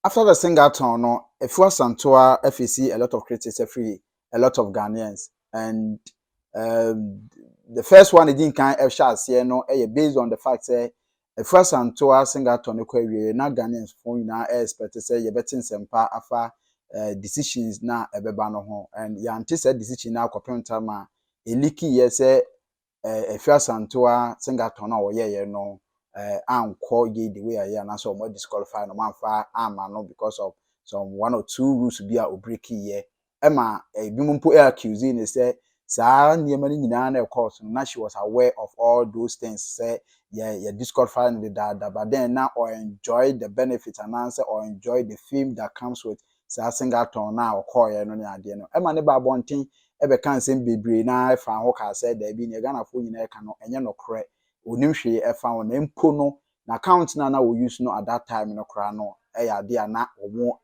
After the Singleton, no, Afua Asantewaa FEC a lot of critics, a lot of Ghanaians, and the first one didn't kind of shots here, no, based on the fact that Afua Asantewaa Singleton, no, na Ghanaians for now expect to say you betting some part afa decisions na ebeba no ho, and ya anti decision na kwapem time a eliki ye say Afua Asantewaa Singleton na woyeye no anko ye the way I na so more disqualify no man fa ama no because of some one or two rules be a break here. Emma bi mumpo accusing is say sa niema ni nyina na course na she was aware of all those things say yeah disqualify the data, but then now or enjoy the benefits and answer or enjoy the fame that comes with sa Singleton na or call no ni ade no Emma ne ba bonten ebe kan sem bebre na fa ho ka say da bi ne Ghana fo nyina ka no enye no korre onim hwe e fa won mpo no na account na we use no at that time no kra no ya de na omo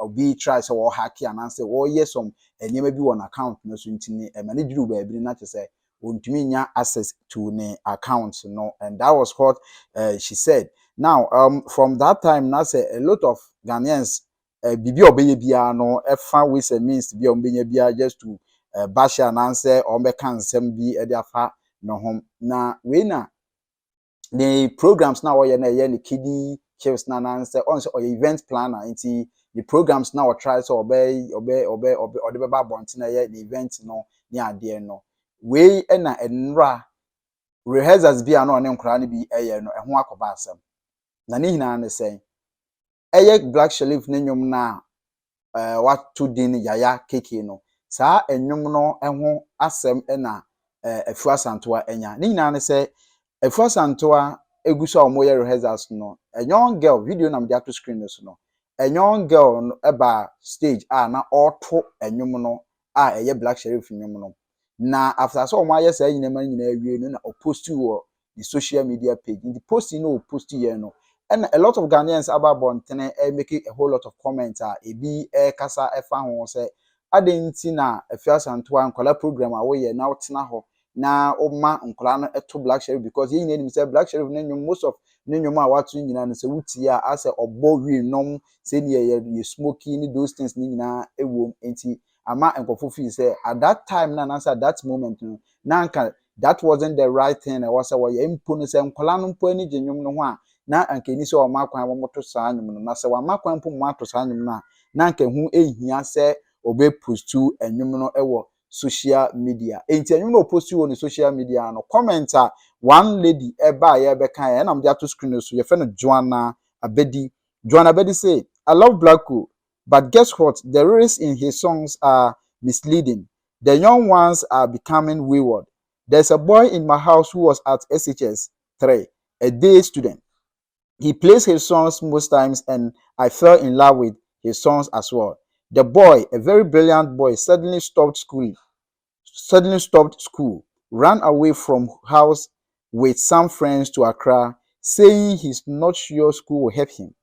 obi try so wo hack and answer wo yes some enyema bi won account no so ntini e mane duru ba bi na te say ontumi nya access to ne account no, and that was what she said. Now from that time na say a lot of Ghanaians bibi obeye bia no e fa ways and means bi obeye bia just to bash and answer or make ansem bi e de afa no home na we na the programs now we na the kiddie chips na answer on so event planner into the programs now try so obey or the baba bonti na the event no ni ade no we na enra rehearsals bi ano ne nkra ne bi eye no ho akoba asem na ne hina ne say eye black shelif ne nyom na what to din yaya keke no saa enwom no ho asem na Afua Asantewaa enya ne hina ne say Afua Asantewaa eguso a moye rehearsals no a young girl video na mdia to screen no so no a young girl no eba stage na auto enwom no eye black sheriff enwom no na after so mo aye say nyina nyina awie no na post wo the social media page the post no post here no and a lot of Ghanaians about bontene make a whole lot of comments ebi kasa efa ho say adenti na Afua Asantewaa nkola program a wo ye na otena ho na oma nkola no eto black sheriff because yin name say black sheriff na nyum most of na nyum a watu nyina no say wuti a say obo wi nom say ne ye smoking ni those things ni nyina ewom enti ama enkofo fi say at that time na answer that moment no na anka that wasn't the right thing I was say we impo no say nkola no mpo ani gyenyum no ho a na anka ni say o makwan mo moto saa nyum no na say wa makwan mpo mo ato saa nyum na na anka hu ehia say obe postu enyum no ewo social media enti enyu no post you on social media no commenter one lady eba ya be kan na mde ato screen so ye fe no Joanna Abedi say I love Blacko, but guess what, the lyrics in his songs are misleading. The young ones are becoming wayward. There's a boy in my house who was at SHS 3, a day student. He plays his songs most times and I fell in love with his songs as well. The boy, a very brilliant boy, suddenly stopped school, ran away from house with some friends to Accra, saying he's not sure school will help him.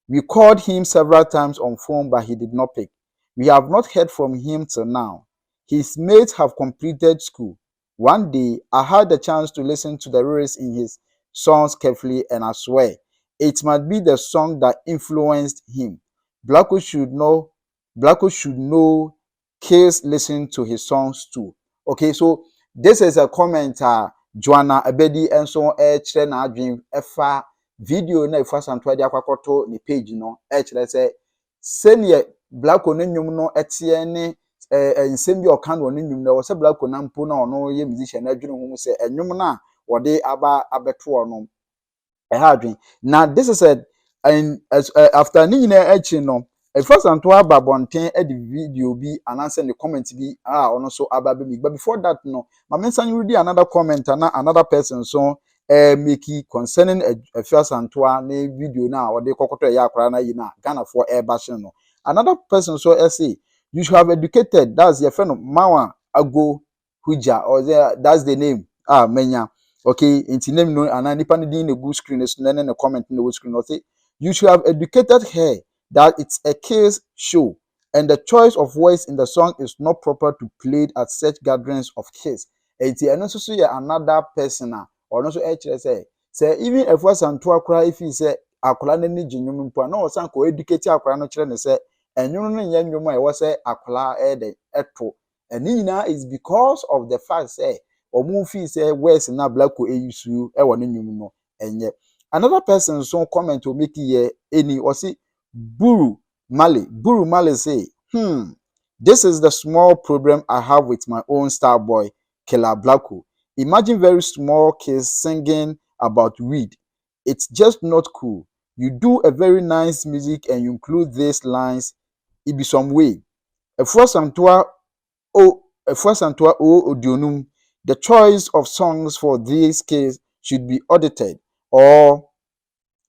We called him several times on phone, but he did not pick. We have not heard from him till now. His mates have completed school. One day, I had the chance to listen to the lyrics in his songs carefully, and I swear, it might be the song that influenced him. Blacko should know. Blacko should know. Kids listen to his songs too. Okay, so this is a comment. Joanna Abedi and so na dream efa video na Afua Asantewaa de akwakoto ni page no kire say senior Blacko no nwum no etie ne nsem bi okan no nwum no say Blacko na mpo na ono ye musician na adwene ho say enwum na wode abeto no ha adwen na this is a and after ni nyina achi no Afua Asantewaa babonten e the video bi and answer the comment bi ono so ababe mi but before that no ma mensan read another comment na another person so make concerning Afua Asantewaa na video na wode kokoto ya akra na yi na Ghana for airbashing no another person so say you should have educated, that's your friend Mawa Ago Huja or that's the name menya okay inti name no ana nipa no din na good screen so na comment na screen no say you should have educated her that it's a case show and the choice of words in the song is not proper to played at such gatherings of kids. Enti eno so another person or no so say even Afua Asantewaa cry if he say akola no ni ginwom mpo na osan ko educate akola no kire ne se enwom no nya nwom a e wo se akola de eto and nyina is because of the fact say omu feel say words na black ko eyusu e wo ne nwom no enye. Another person so comment o make here any or say Buru Mali say, this is the small problem I have with my own star boy, Killer Blacko. Imagine very small kids singing about weed. It's just not cool. You do a very nice music and you include these lines, it be some way. Efua Santua o Odionum, the choice of songs for these kids should be audited or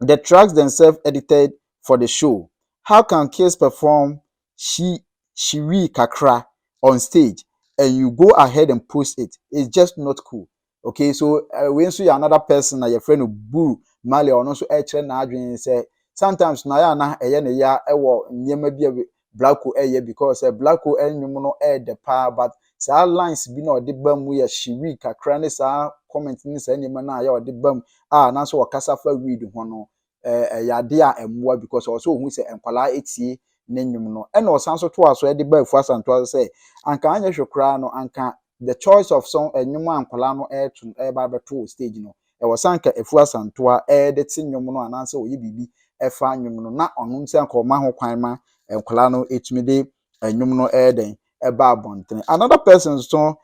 the tracks themselves edited for the show. How can kids perform Shiri Kakra on stage and you go ahead and post it? It's just not cool. Okay, so when you another person na your friend Buru Mali or also na adwin say sometimes na ya na eye ne ya ewo nyema bia Blacko eye because Blacko enwum no de pa but sa lines bi na ode bam ya Shiri Kakra ne sa comment ni sa nyema na ya ode bam na so wakasa fa weed ho no yade a emwa because also hu se enkwala etie ne nwum no e na osanso to aso de ba Afua Santua se anka anya hwekra no anka the choice of song enwum ankwala no e ba beto stage no e wosanka Afua Santua de ti nwum no ananse oye bibi e fa nwum no na onu nse anka oma ho kwan ma enkwala no etumi de nwum no den e ba abonten. Another person so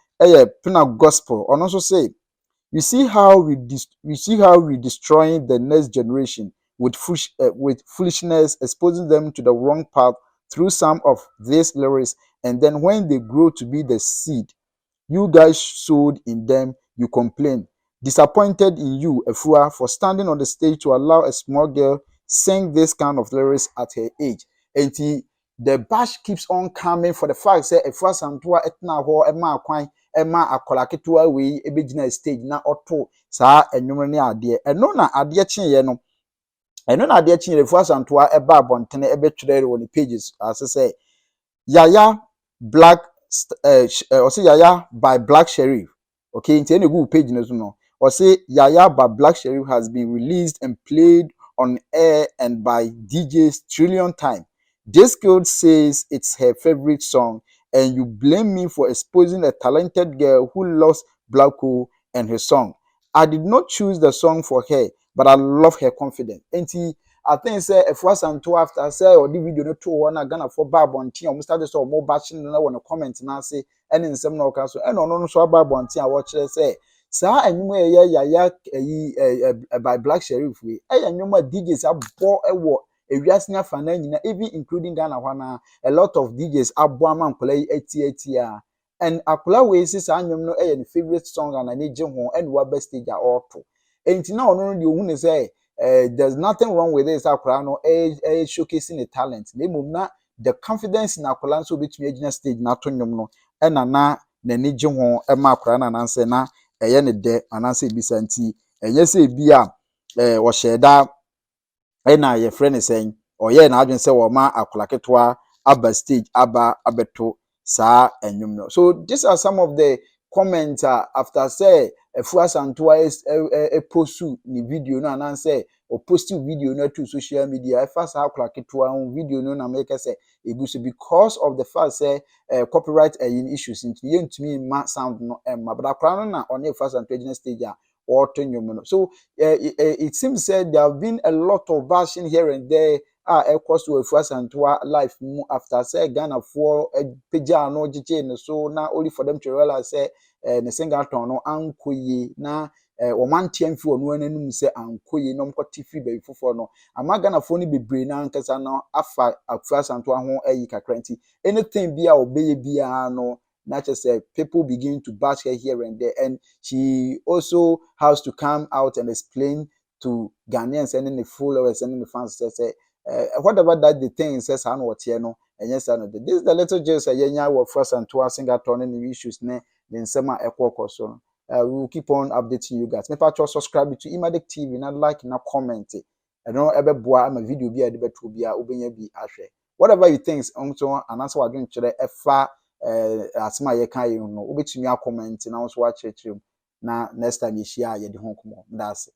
pina gospel ono so say you see how we destroying the next generation with foolishness, exposing them to the wrong path through some of these lyrics, and then when they grow to be the seed you guys sowed in them, you complain. Disappointed in you, Afua, for standing on the stage to allow a small girl sing this kind of lyrics at her age. And the bash keeps on coming for the fact that Afua Santua etna ho ema kwan ema akola ketewa we ebegina stage na auto saa enwom ne ade eno na ade chenye no eno na ade chenye Afua Santua eba abontene ebetwere woni pages as say Yaya Black or say Yaya by Black Sheriff. Okay, into any good page no. Or say Yaya by Black Sheriff has been released and played on air and by DJs trillion times. This girl says it's her favorite song, and you blame me for exposing a talented girl who loves Blacko and her song. I did not choose the song for her, but I love her confidence. And I think say Afua Santua after say or the video no to one Ghana for Babonti or started so more batching na one comment na say any nsem na oka so e no so Babonti a watch say saa enwum ya by Black Sheriff we enwum DJs abo ewo ewiase afa na nyina even including Ghana hwana a lot of DJs abo amankola eti and akola we say saa enwum no the favorite song and na je ho and wa best stage a auto enti na ono no de ohun say there's nothing wrong with this akola no showcasing the talent na the confidence in akola so betumi agina stage na to nwom no na n'ani gye ho ma akola na nanse na ne de ananse bisa nti enye se bia wo sheda na ye friend sen oye na adwen se wo ma akola ketwa aba stage abeto saa enwom no. So these are some of the comments after say Afua Santua is postu ni video no ananse o posti video no to social media first akola ketwa video no na make say eguso because of the fact say copyright issues into yentumi ma sound no but akola no na on Afua Santua stage or no. So it seems said there have been a lot of version here and there cost to Afua Santua life after say Ghana for peja no jiche so now only for them to realize say the singer no ankoye na omantie mfi onu ananum se ankoye no mkoti free be fofo no amagana fo ni bebre na nkasa no afa Afua Santua ho ayi kakranti anything bia obeye bia no not just people begin to bash her here and there, and she also has to come out and explain to Ghanaians and the followers and the fans say whatever that the thing says I know what you know and yes I know this is the little just a yenya work first and two singer turning issues ne then sema ekwo so we will keep on updating you guys. Make sure to subscribe to Emadek TV and like and comment and no ebe boa am video bi ade beto bia obenya bi ahwe whatever you think onto and answer wadwen kire efa asma ye kan you no obetumi a comment na so wa kire na next time ye share ye de ho komo that's it.